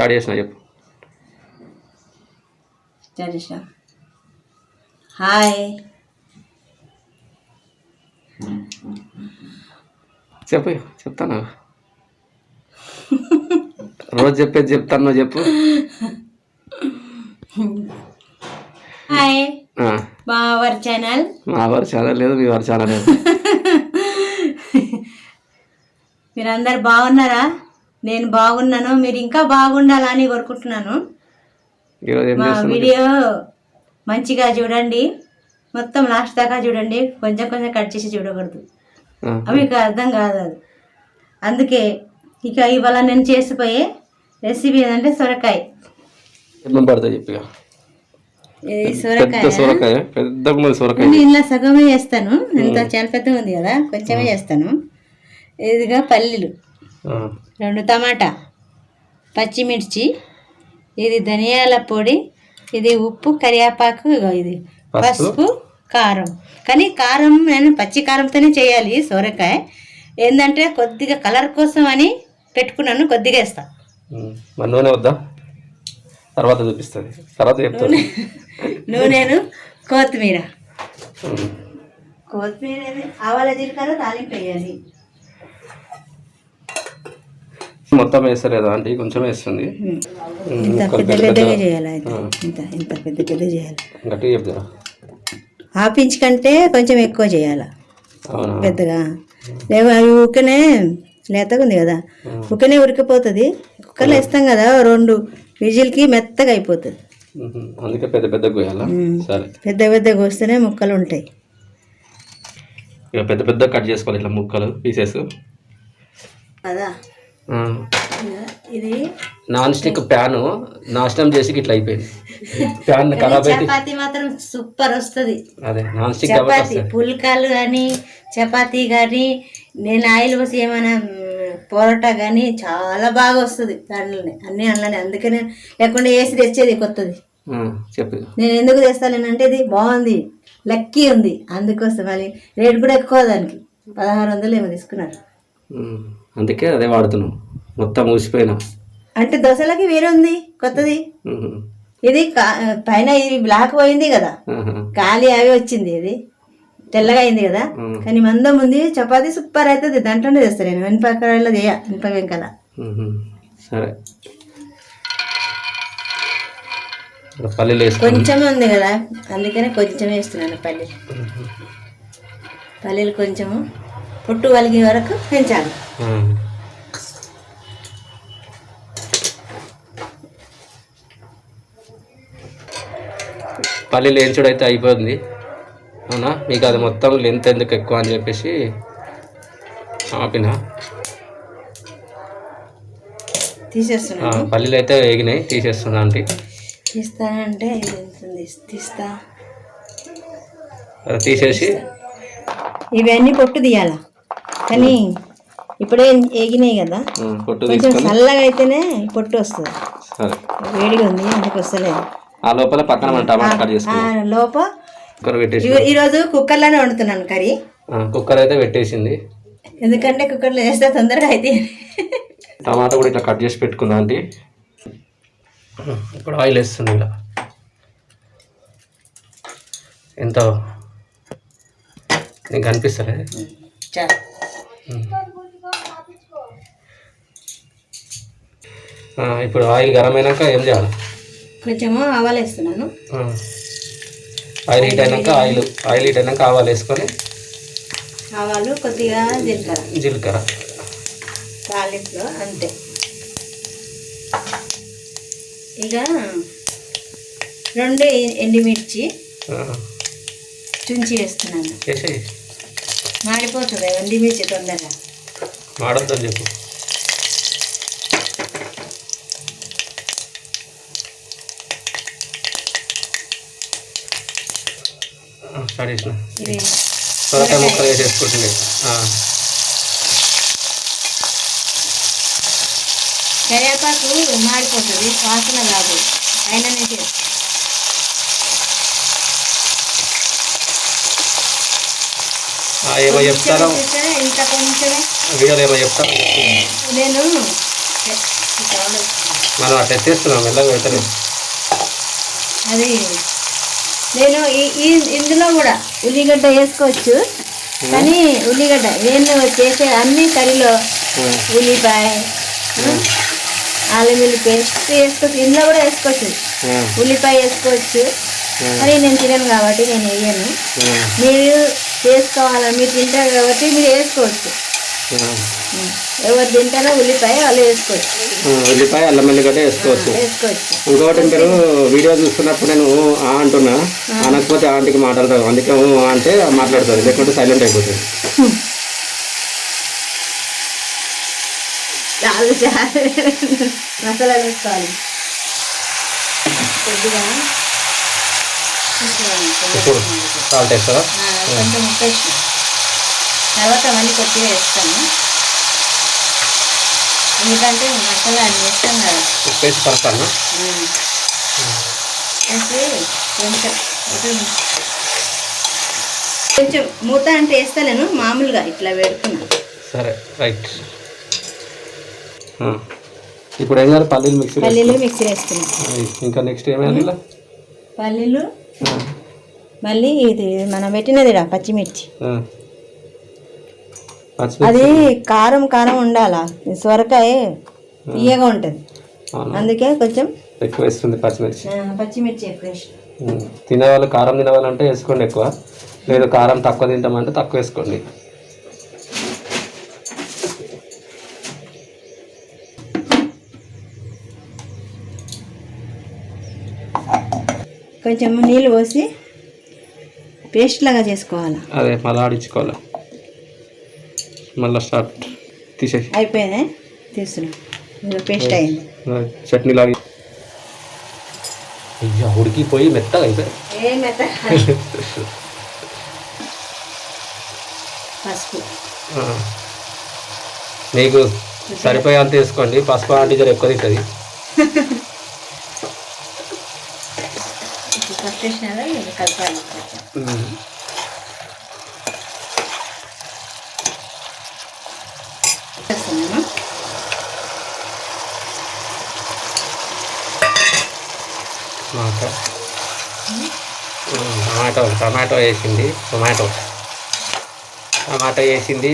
Start చేసిన చెప్పు. Hi చెప్పు, చెప్తాను రోజు చెప్పేది చెప్తాను చెప్పు. హాయ్ మా వారి ఛానల్ లేదు, మీ వారి ఛానల్ లేదు. మీరందరు బాగున్నారా? నేను బాగున్నాను, మీరు ఇంకా బాగుండాలని కోరుకుంటున్నాను. మా వీడియో మంచిగా చూడండి, మొత్తం లాస్ట్ దాకా చూడండి, కొంచెం కొంచెం కట్ చేసి చూడకూడదు, మీకు అర్థం కాదు అది. అందుకే ఇక ఇవాళ నేను చేసిపోయే రెసిపీ ఏంటంటే సొరకాయ. సొరకాయ ఇలా సగమే చేస్తాను, ఎంత చాలా పెద్దగా ఉంది కదా, కొంచెమే చేస్తాను. ఇదిగా పల్లీలు, 2 టమాటా, పచ్చిమిర్చి, ఇది ధనియాల పొడి, ఇది ఉప్పు, కరివేపాకు, ఇది పసుపు, కారం. కానీ కారం నేను పచ్చి కారంతోనే చేయాలి సొరకాయ. ఏంటంటే కొద్దిగా కలర్ కోసం అని పెట్టుకున్నాను, కొద్దిగా వేస్తా. నూనె వద్దా? తర్వాత చూపిస్తుంది, తర్వాత చెప్తాను. నూనెను కొత్తిమీర, ఆవాల జీలకర్ర తాలింపు వేయాలి. మొత్తం వేస్తలేదా అంటే కొంచెం వేస్తుంది. ఇంత పెద్దగా చేయాలి, ఇంత పెద్ద చేయాలి. గట్టిగా చెప్తారా? హాఫ్ ఇంచ్ కంటే కొంచెం ఎక్కువ చేయాలి పెద్దగా. అవి ఊకనే లేతగా ఉంది కదా, ఊకనే ఉరికిపోతుంది. కుక్కర్లో వేస్తాం కదా, 2 విజిల్కి మెత్తగా అయిపోతుంది. అందుకే పెద్ద పెద్దగా కోస్తేనే ముక్కలు ఉంటాయి. ఇక పెద్ద కట్ చేసుకోవాలి ఇట్లా ముక్కలు, పీసెస్ కదా. ఇది నాన్ స్టిక్ ప్యాన్ నాశనం చేసి ఇట్లా అయిపోయింది. ప్యాన్ ఖరాబ్ అయితే చపాతీ మాత్రం సూపర్ వస్తుంది. అదే నాన్ స్టిక్ చపాతీ, పుల్కాలు కానీ చపాతీ కానీ, నేను ఆయిల్ పోసి ఏమైనా పొరోటా కానీ చాలా బాగా వస్తుంది దాంట్లోనే, అన్నీ అందులోనే. అందుకనే లేకుండా వేసి తెచ్చేది కొత్తది. చెప్పు నేను ఎందుకు తెస్తానంటే ఇది బాగుంది, లక్కీ ఉంది, అందుకోసం. మళ్ళీ రేట్ కూడా ఎక్కువ, దానికి 1600 ఏమో తీసుకున్నారు. అందుకే అదే వాడుతున్నాం, మొత్తం ఊసిపోయినా. అంటే దోశలకి వేరే ఉంది కొత్తది. ఇది పైన ఇది బ్లాక్ పోయింది కదా, ఖాళీ అవి వచ్చింది, ఇది తెల్లగా అయింది కదా. కానీ మందం ఉంది, చపాతీ సూపర్ అవుతుంది. దాంట్లోనే తెస్తాను నేను, వెనపక్కలో ఇనుప వెంకల. సరే, పల్లీలు కొంచెమే ఉంది కదా, అందుకనే కొంచెం వేస్తున్నాను పల్లీలు కొంచెము పొట్టు వలిగే వరకు పెంచాలి. పల్లీలు వేయించుడు అయితే అయిపోయింది. అవునా, మీకు అది మొత్తం లెంత్ ఎందుకు ఎక్కువ అని చెప్పేసి ఆపిన. తీసేస్తున్నా, పల్లీలు అయితే వేగినాయి, తీసేస్తున్నా. అంటే తీస్తానంటే తీసేసి ఇవన్నీ పొట్టు తీయాలా. కానీ ఇప్పుడే వేగినాయి కదా, కొంచెం చల్లగా అయితేనే పొట్టు వస్తుంది. వేడిగా ఉంది అందుకు వస్తలేదు. ఆ లోపల పక్కన టమాటా కట్ చేసుకున్నాం. లోపల ఈరోజు కుక్కర్లోనే వండుతున్నాను కర్రీ. కుక్కర్ అయితే పెట్టేసింది, ఎందుకంటే కుక్కర్లో వేస్తే తొందరగా అయితే. టమాటా కూడా ఇట్లా కట్ చేసి పెట్టుకుందాం. అంటే ఇప్పుడు ఆయిల్ వేస్తుంది. ఇలా ఎంత నీకు అనిపిస్తలే? ఇప్పుడు ఆయిల్ గరం అయినాక ఏం చేయాలి? కొంచెము ఆవాలు వేస్తున్నాను. ఆయిల్ హీట్ అయినాక ఆవాలు వేసుకొని, ఆవాలు కొద్దిగా జీలకర్ర తాలింపులో అంతే. ఇక 2 ఎండుమిర్చి చుంచి వేస్తున్నాను. మాడిపోతుంది ఎండుమిర్చి తొందరగా. మాడొద్దని చెప్పు. స్టార్ట్ చేసిన సొరకాయ ముక్కలు వేసేసుకుంటుంది. కరివేపాకు మాడిపోతుంది, వాసన కాదు, అయిననే చేస్తాను. ఏమో చెప్తారో ఇంత కొంచెమే వీడియోలో ఏమో చెప్తాను నేను. మనం అట్లా ఎత్తేస్తున్నాం మెల్లగా పెట్టలేదు. అది నేను ఇందులో కూడా ఉల్లిగడ్డ వేసుకోవచ్చు, కానీ ఉల్లిగడ్డ నేను చేసే అన్ని కర్రీలో ఉల్లిపాయ అల్లం వెల్లుల్లి పేస్ట్ వేసుకోవచ్చు, ఇందులో కూడా వేసుకోవచ్చు, ఉల్లిపాయ వేసుకోవచ్చు. కానీ నేను తినను కాబట్టి నేను వేయను. మీరు చేసుకోవాలని మీరు తింటారు కాబట్టి మీరు వేసుకోవచ్చు. ఎవరు తింటారో ఉల్లిపాయ వాళ్ళు వేసుకోవచ్చు. ఉల్లిపాయ అల్లం వెల్లిగడ్డ వేసుకోవచ్చు. ఇంకొకటి మీరు వీడియో చూస్తున్నప్పుడు నేను అంటున్నా, అనకపోతే ఆంటీకి మాట్లాడతాను, అందుకే అంటే మాట్లాడుతుంది, లేకుంటే సైలెంట్ అయిపోతుంది. చాలు చాలు మసాలా వేసుకోవాలి కొద్దిగా. ఇప్పుడు సాల్ట్ వేస్తారా? కొంచెం ఉప్పు వేసిన తర్వాత మళ్ళీ కొద్దిగా వేస్తాను, ఎందుకంటే మసాలా అన్నీ వేస్తాం కదా. ఉప్పు వేసి కలుపుతాను. వేసి కొంచెం మూత అంటే వేస్తాను, మామూలుగా ఇట్లా పెడుతున్నా. సరే రైట్. ఇప్పుడు ఏం చేయాలి? పల్లీలు మిక్సీ వేస్తున్నాం. ఇంకా నెక్స్ట్ ఏమేయాలి? ఇలా పల్లీలు మళ్ళీ ఇది మనం పెట్టినది పచ్చిమిర్చి. అది కారం కారం ఉండాలా, సొరకాయ తీయగా ఉంటుంది, అందుకే కొంచెం ఎక్కువ వేస్తుంది పచ్చిమిర్చి. పచ్చిమిర్చి ఎక్కువ వేసి తినేవాళ్ళు కారం తినేవాళ్ళంటే వేసుకోండి ఎక్కువ, లేదు కారం తక్కువ తింటామంటే తక్కువ వేసుకోండి. కొంచెం నీళ్ళు పోసి పేస్ట్ లాగా చేసుకోవాలి. అదే మళ్ళీ ఆడించుకోవాలి. మళ్ళీ స్టార్ట్ తీసేసి అయిపోయింది, తీస్తున్నాం. పేస్ట్ అయింది, చట్నీ లాగా ఉడికిపోయి మెత్తగా అయిపోయింది. పసుపు మీకు సరిపోయేంత వేసుకోండి, పసుపు ఆంటీ జర ఎక్కువ తింటుంది. కలపాలి. టమాటో వేసింది. టమాటో వేసింది.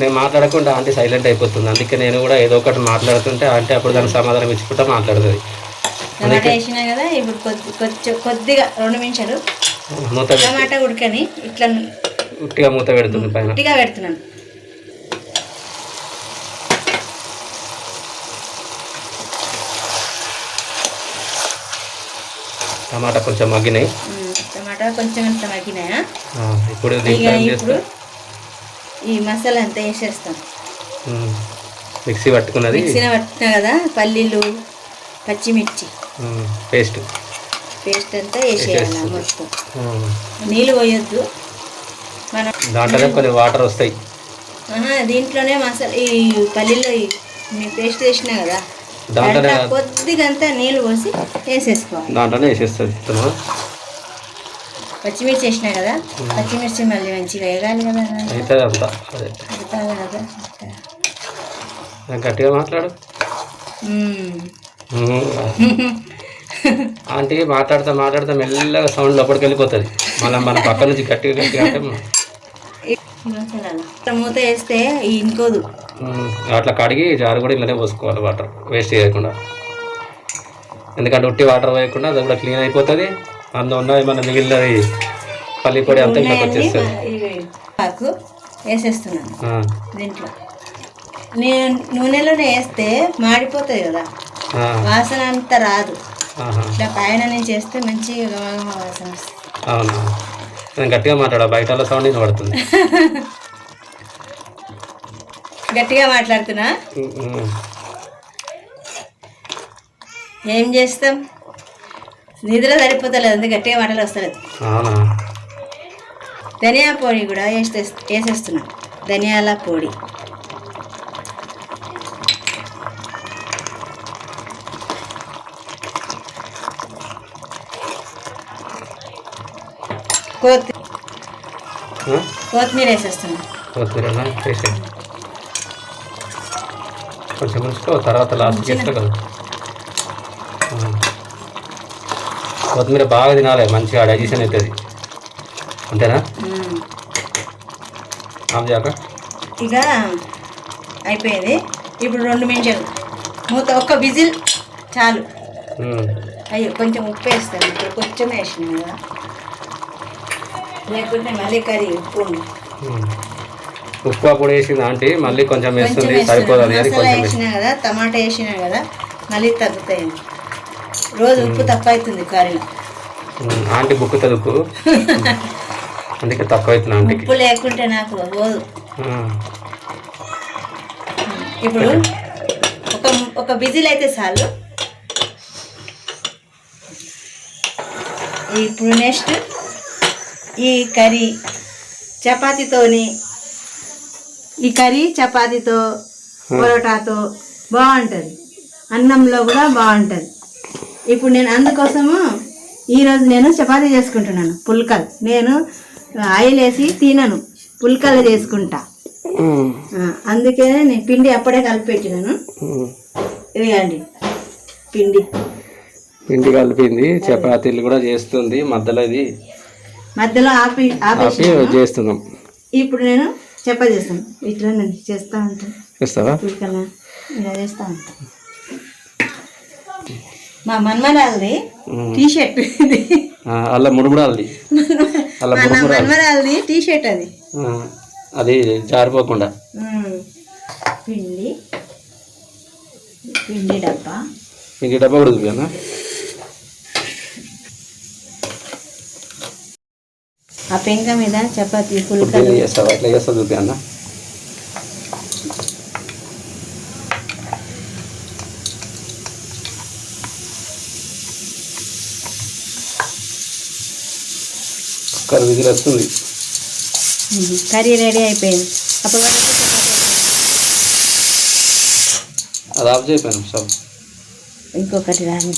నేను మాట్లాడకుండా ఆంటీ సైలెంట్ అయిపోతుంది, అందుకే నేను కూడా ఏదో ఒకటి మాట్లాడుతుంటే ఆంటీ అప్పుడు దానికి సమాధానం ఇచ్చుకుంటా మాట్లాడుతుంది. టమాటా వేసినా కదా, ఇప్పుడు కొద్దిగా 2 నిమిషాలు టమాటా ఉడకని ఇట్లా ఉట్టిగా మూత పెడుతుంది, పైన ఉట్టిగా పెడుతున్నాను. టమాటా కొంచెం మగ్గినాయి. టమాటా కొంచెం అంత మగ్గినాయా? ఇప్పుడు ఈ మసాలా అంతా వేసేస్తాం. మిక్సీ పట్టుకున్నా కదా, పల్లీలు పచ్చిమిర్చి పేస్ట్ అంతా వేసేయాలి మొత్తం. నీళ్ళు పోయొద్దు, మనం దాంట్లోనే కొన్ని వాటర్ వస్తాయి. దీంట్లోనే మసాలా ఈ పల్లీలు పేస్ట్ వేసినా కదా, దాంట్లో కొద్దిగా అంతా నీళ్ళు పోసి వేసేసుకోవాలి. దాంట్లోనే వేసేస్తుంది. పచ్చిమిర్చి వేసినా కదా, పచ్చిమిర్చి మళ్ళీ మంచిగా వేగాలి కదా, అవుతుంది అంతా. కదా గట్టిగా మాట్లాడు ఆంటీ. మాట్లాడుతా మెల్లగా సౌండ్ లోపలికి వెళ్ళిపోతుంది, మళ్ళీ మన పక్క నుంచి గట్టిగా అంటే మూత వేస్తే ఇంకోదు. అట్లా కడిగి జారు కూడా ఇలానే పోసుకోవాలి, వాటర్ వేస్ట్ చేయకుండా. ఎందుకంటే ఉట్టి వాటర్ వేయకుండా అది కూడా క్లీన్ అయిపోతుంది. అందులో ఉన్నది మన మిగిలినది పల్లి పొడి అంతా ఇట్లా వచ్చేస్తుంది. వేసేస్తున్నాను దీంట్లో. నేను నూనెలోనే వేస్తే మాడిపోతుంది కదా, వాసన అంతా రాదు. ఇట్లా పైన నుంచి వేస్తే మంచిగా వాసన వస్తుంది. అవునా? నేను గట్టిగా మాట్లాడా, బయట సౌండ్ వినబడుతుంది. గట్టిగా మాట్లాడుతున్నా, ఏం చేస్తాం, నిద్ర సరిపోతలేదు, అందుకే గట్టిగా మాటలు వస్తలేదు. అవునా? ధనియా పొడి కూడా వేసేస్తున్నా, ధనియాల పొడి. కొత్తిమీర వేసేస్తున్నా. కొత్తిమీర వేసే కొంచెం ఉంచుకో, తర్వాత లాస్ట్ చేస్తా కదా. కొత్తిమీర బాగా తినాలి, మంచిగా డైజెషన్ అవుతుంది. అంతేనా? ఆమె ఇక అయిపోయింది. ఇప్పుడు 2 నిమిషాలు మూత, ఒక్క విజిల్ చాలు. అయ్యో కొంచెం ఉప్పు వేస్తాను, ఇప్పుడు కొంచెం వేసినాం కదా, లేకుంటే మళ్ళీ కర్రీ ఉప్పు అప్పుడు వేసింది ఆంటీ, మళ్ళీ కొంచెం వేస్తుంది, సరిపోతుంది అని కొంచెం వేసినా కదా, టమాటా వేసినా కదా, మళ్ళీ తగ్గుతాయి. రోజు ఉప్పు తక్కువ అవుతుంది కర్రీలో. ఆంటీ బుక్కుతుంది ఉప్పు, అందుకే తక్కువ అవుతుంది ఆంటీకి. ఉప్పు లేకుంటే నాకు పోదు. ఇప్పుడు ఒక విజిల్ అయితే చాలు. ఇప్పుడు నెక్స్ట్ ఈ కర్రీ చపాతీతోని, ఈ కర్రీ చపాతీతో పరోటాతో బాగుంటుంది, అన్నంలో కూడా బాగుంటుంది. ఇప్పుడు నేను అందుకోసము ఈరోజు నేను చపాతీ చేసుకుంటున్నాను, పుల్కలు. నేను ఆయిల్ వేసి తినను, పుల్కలు చేసుకుంటా. అందుకే నేను పిండి అప్పుడే కలిపి పెట్టినాను. ఇదిగండి పిండి కలిపింది, చపాతీలు కూడా చేస్తుంది. మధ్యలో ఆపి చేస్తున్నాం. ఇప్పుడు నేను చపాతీ చేస్తాను, ఇట్లా నేను చేస్తా ఉంటాను. చేస్తావా? పుల్కలు ఇలా చేస్తా ఉంటాను. మా మన్మరాలది టీషర్ట్ ఇది, అలా ముడుముడాలది, మన్మరాలది టీషర్ట్ అది, అది జారిపోకుండా. పిండి డబ్బా కూడా చూపినా? ఆ పెంక మీద చపాతీ పుల్కలు చేస్తావా? ఎట్లా చేస్తా చూపినా? కుక్కర్ విజిల్ వస్తుంది, కర్రీ రెడీ అయిపోయింది. అప్పుడు అది ఆఫ్ చేయపోయాను స్టవ్. ఇంకొకటి రాని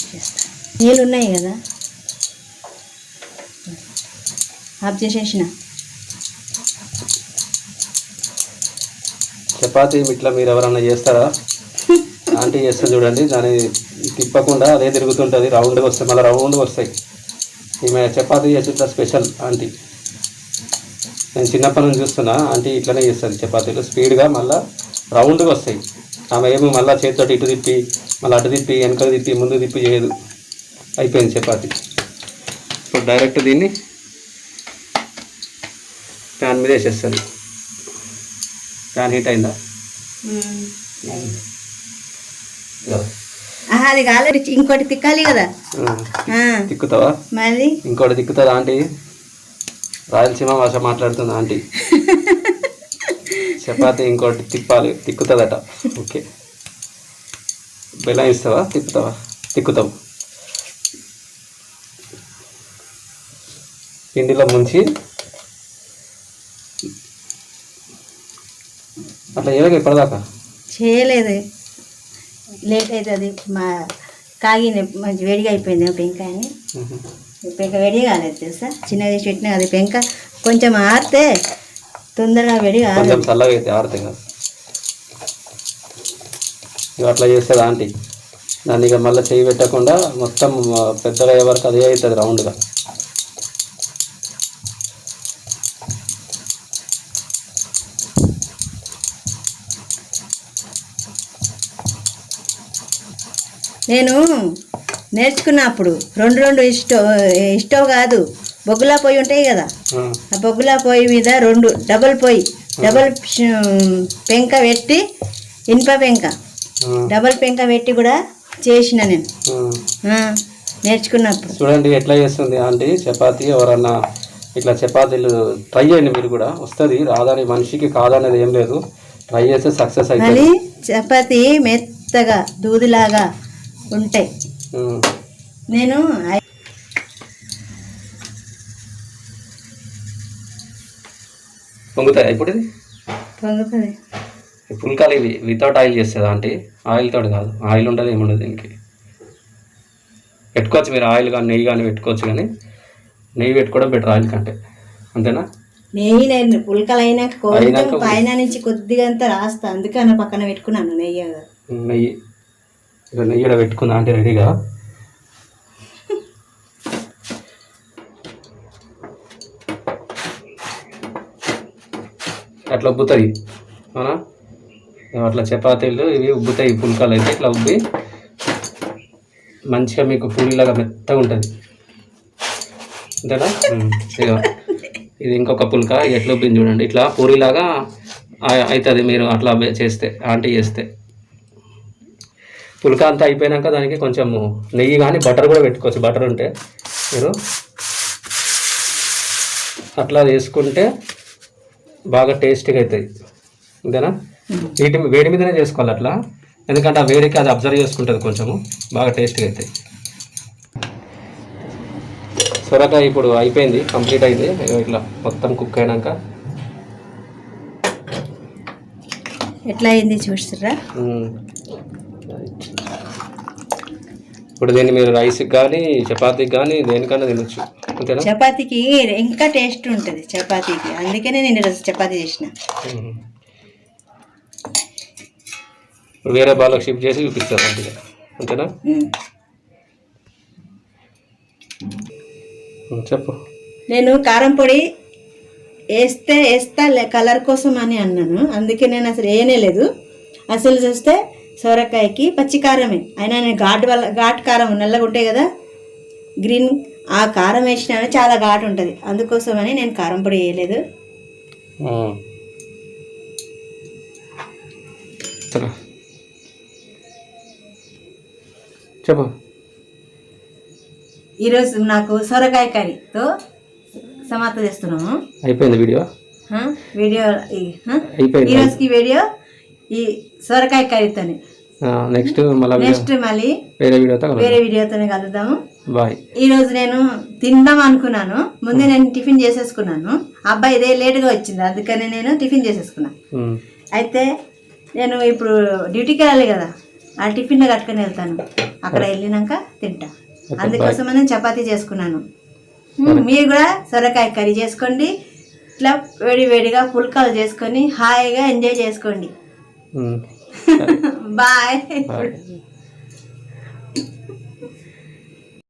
చేస్తా, నీళ్ళు ఉన్నాయి కదా, ఆఫ్ చేసేసిన. చపాతీ ఇట్లా మీరు ఎవరన్నా చేస్తారా? ఆంటీ చేస్తే చూడండి, దాన్ని తిప్పకుండా అదే తిరుగుతుంటుంది, రౌండ్గా వస్తాయి, మళ్ళీ రౌండ్గా వస్తాయి. ఈమె చపాతీ చేసేట స్పెషల్ ఆంటీ. నేను చిన్నప్పటి నుంచి చూస్తున్నా, ఆంటీ ఇట్లనే చేస్తుంది చపాతీలు, స్పీడ్గా మళ్ళీ రౌండ్గా వస్తాయి. ఆమె ఏమి మళ్ళీ చేతితో ఇటు తిప్పి, మళ్ళీ అటు తిప్పి, వెనక తిప్పి, ముందు తిప్పి చేయదు. అయిపోయింది చపాతీ. ఇప్పుడు డైరెక్ట్ దీన్ని ప్యాన్ మీద వేసేస్తుంది. ప్యాన్ హీట్ అయిందా? అది కాలేదు, ఇంకోటి తిక్కాలి కదా. తిక్కుతావా? మళ్ళీ ఇంకోటి తిక్కుతుందా ఆంటీ? రాయలసీమ భాష మాట్లాడుతుంది ఆంటీ. చపాతీ ఇంకోటి తిక్కుతుందట. ఓకే, బెల్లం ఇస్తావా? తిక్కుతావు. పిండిలో ముంచి అట్లా ఏదో ఇప్పటిదాకా చేయలేదు, లేట్ అవుతుంది. మా కాగిన మంచి వేడిగా అయిపోయింది పెంకాయని. పెంక వేడిగా కాలేదు తెలుసా, చిన్నగా చేసి పెట్టినా అది పెంక కొంచెం ఆరితే తొందరగా వేడిగా కొంచెం చల్లగా అయితే ఆరితే కాదు. ఇక అట్లా చేస్తుంది ఆంటీ. దాన్ని ఇక మళ్ళీ చేయి పెట్టకుండా మొత్తం పెద్దగా అయ్యే వరకు అదే అవుతుంది రౌండ్గా. నేను నేర్చుకున్నప్పుడు రెండు స్టవ్ కాదు, బొగ్గులా పొయ్యి ఉంటాయి కదా, ఆ బొగ్గులా పొయ్యి మీద డబల్ పెంక పెట్టి, ఇనుప పెంక డబల్ పెంక పెట్టి కూడా చేసిన నేను నేర్చుకున్నప్పుడు. చూడండి ఎట్లా చేస్తుంది ఆంటీ చపాతీ. ఎవరన్నా ఇట్లా చపాతీలు ట్రై చేయండి మీరు కూడా, వస్తుంది. రాదని మనిషికి కాదనేది ఏం లేదు, ట్రై చేస్తే సక్సెస్ అవుతుంది. చపాతీ మెత్తగా దూదిలాగా ఉంటాయి. నేను పొంగుతాయి. ఇప్పుడు ఇది పొంగుతుంది. పుల్కాలు ఇవి వితౌట్ ఆయిల్ చేస్తుంది ఆంటీ, ఆయిల్తో కాదు. ఆయిల్ ఉండదు, ఏముండదు దీనికి. పెట్టుకోవచ్చు మీరు ఆయిల్ కానీ నెయ్యి కానీ పెట్టుకోవచ్చు, కానీ నెయ్యి పెట్టుకోవడం బెటర్ ఆయిల్ కంటే. అంతేనా? నెయ్యి పుల్కలు అయినాక పైన నుంచి కొద్దిగా అంతా రాస్తా, అందుకే పక్కన పెట్టుకున్నాను నెయ్యి. నెయ్యి ఇక్కడ పెట్టుకుందా అంటే రెడీగా. అట్లా ఉబ్బుతాయి అవునా. అట్లా చపాతీలు ఇవి ఉబ్బుతాయి, పుల్కాలు అయితే ఇట్లా ఉబ్బి మంచిగా మీకు పూరిలాగా మెత్తగా ఉంటుంది అంతేనా. ఇక ఇది ఇంకొక పుల్కా ఎట్లా ఉబ్బింది చూడండి, ఇట్లా పూరిలాగా అవుతుంది మీరు అట్లా చేస్తే, ఆంటీ చేస్తే. పుల్కా అంతా అయిపోయాక దానికి కొంచెం నెయ్యి కానీ బటర్ కూడా పెట్టుకోవచ్చు, బటర్ ఉంటే మీరు అట్లా చేసుకుంటే బాగా టేస్టీగా అవుతుంది అంతేనా. వేడి మీదనే చేసుకోవాలి అట్లా, ఎందుకంటే ఆ వేడికి అది అబ్జర్వ్ చేసుకుంటుంది, కొంచెము బాగా టేస్టీగా అవుతాయి. సొరకాయ ఇప్పుడు అయిపోయింది, కంప్లీట్ అయింది. ఇట్లా మొత్తం కుక్ అయినాక ఎట్లా అయింది చూస్తారా. ఇప్పుడు దీన్ని మీరు రైస్కి కానీ చపాతీకి కానీ దేనికన్నా తినొచ్చు అంతేనా. చపాతీకి ఇంకా టేస్ట్ ఉంటుంది చపాతీకి, అందుకనే నేను ఈరోజు చపాతీ చేసిన. ఇప్పుడు వేరే బాలకు షిఫ్ట్ చేసి చూపిస్తారు అంతే అంతేనా. చెప్పు. నేను కారం పొడి వేస్తా కలర్ కోసం అని అన్నాను, అందుకే నేను అసలు వేయనే లేదు. అసలు చూస్తే సొరకాయకి పచ్చి కారమే, అయినా నేను ఘాటు కారం నల్లగా ఉంటాయి కదా గ్రీన్, ఆ కారం వేసినా చాలా ఘాటు ఉంటుంది, అందుకోసమని నేను కారం పొడి వేయలేదు. చెప్పు. ఈరోజు నాకు సొరకాయ కర్రీతో సమాప్తం చేస్తున్నాము. అయిపోయింది వీడియో. ఈరోజుకి వీడియో ఈ సొరకాయ కర్రీతోనే. నెక్స్ట్ మళ్ళీ వేరే వీడియోతోనే కలుద్దాము. బాయ్. ఈరోజు నేను తిందాం అనుకున్నాను, ముందే నేను టిఫిన్ చేసేసుకున్నాను. అబ్బాయి ఇదే లేటుగా వచ్చింది, అందుకని నేను టిఫిన్ చేసేసుకున్నాను. అయితే నేను ఇప్పుడు డ్యూటీకి వెళ్ళాలి కదా, ఆ టిఫిన్ కట్టుకొని వెళ్తాను, అక్కడ వెళ్ళినాక తింటా. అందుకోసం నేను చపాతీ చేసుకున్నాను. మీరు కూడా సొరకాయ కర్రీ చేసుకోండి, ఇట్లా వేడిగా పుల్కాలు చేసుకొని హాయిగా ఎంజాయ్ చేసుకోండి. బాయ్.